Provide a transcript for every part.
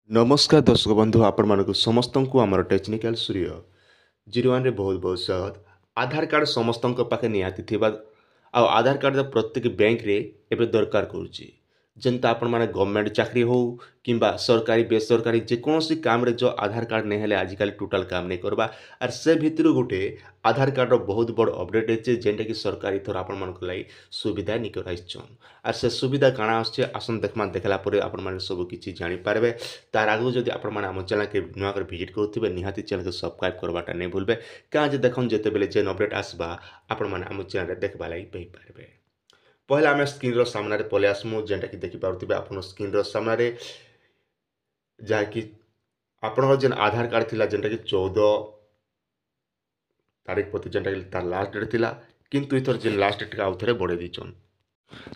नमस्कार दर्शक बंधु आपण मानक समस्त को आमर टेक्निकल सूर्य 01 रे बहुत बहुत स्वागत। आधार कार्ड समस्त पाखे निहाती थिबा आ आधार कार्ड तो प्रत्येक बैंक रे एबे दरकार करूची जेनता आपण माने गवर्नमेंट चाकरी हो किंबा सरकारी बेसरकारी जेकोसी काम रे जो आधार कार्ड नहीं हेले आजिकल टोटल काम नहीं करबा। आर से भितर गोटे आधार कार्ड रो बहुत बड़ अपडेट है जेनटा कि सरकारी थर आपण मानक लाई सुविधा निकर आइछन। आर से सुविधा काଣା आछे आसन देखमा देखला परे आपण माने सब किछि जानि पारबे। तार आगु जदि आपण माने हम चैनल के नुआ कर विजिट करूथिबे निहाती चैनल के सब्सक्राइब करबाटा नहीं भूलबे कां जे देखन जेते बेले जेन अपडेट आसबा आपण माने हम चैनल रे देखबा लागि पई पारबे। पहले आम स्क्रीन रो सामने पलि आसमु जेनटा कि देखि पारुथिबे आपण स्क्रीन रो सामने जहाँकि आपण जेन आधार कार्ड थिला जेनटा कि 14 तारीख प्रति जेनटा कि तार लास्ट डेट थिला किंतु इथर जेन लास्ट डेट का आउथरे बढ़े दिचन।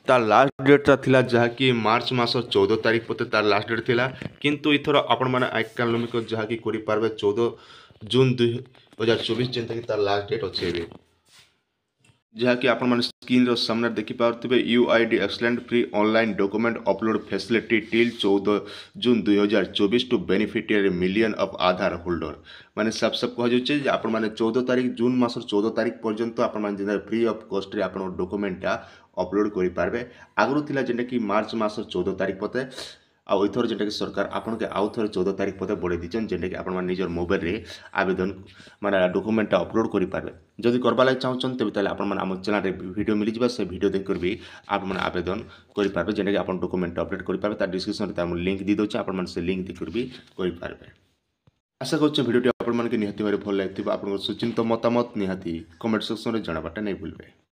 तार लास्ट डेट थिला जहाँकि मार्च मास 14 तारीख प्रति तार लास्ट डेट थिला किंतु इथर आपण माने इकोनॉमिक जहाँकि करि पारबे 14 जून 2024 जेनटा कि तार लास्ट डेट अछि एबे जहाँकि आपण माने स्क्रीन रो सामने देखि पारुथिबे UID excellent free online document upload facility till 14 June 2024 to beneficiary million of Aadhaar holder माने सब कह जे आपण माने 14 तारीख जून मासर 14 तारीख पर्यंत आपण माने जेना फ्री ऑफ कॉस्ट रे आपण डॉक्यूमेंटा अपलोड करि पारबे। आगु थिला जेंटा कि मार्च मासर 14 तारीख पते आउ इथर जेंटा कि सरकार आपण के आउ थर 14 तारीख पते बढ़े दिचन जेंटा कि आपण माने निजर मोबाइल रे आवेदन माने डॉक्यूमेंट अपलोड करि पारबे। जदि करबा लागि चाहछन तबे ताले आपण माने हम चैनल रे वीडियो मिलि जिबा से वीडियो देख कर भी आपण माने आवेदन करि पारबे जेंटा कि आपण डॉक्यूमेंट अपलोड करि पारबे। तार डिस्क्रिप्शन रे तार लिंक दी दोछ आपण माने से लिंक देख कर भी करि पारबे। आशा करछ वीडियो आपण माने के निहाती भारे भल लागिथिबा। आपण सुचिंत मतामत निहाती कमेंट सेक्शन रे जणाबाटा नै भूलबे।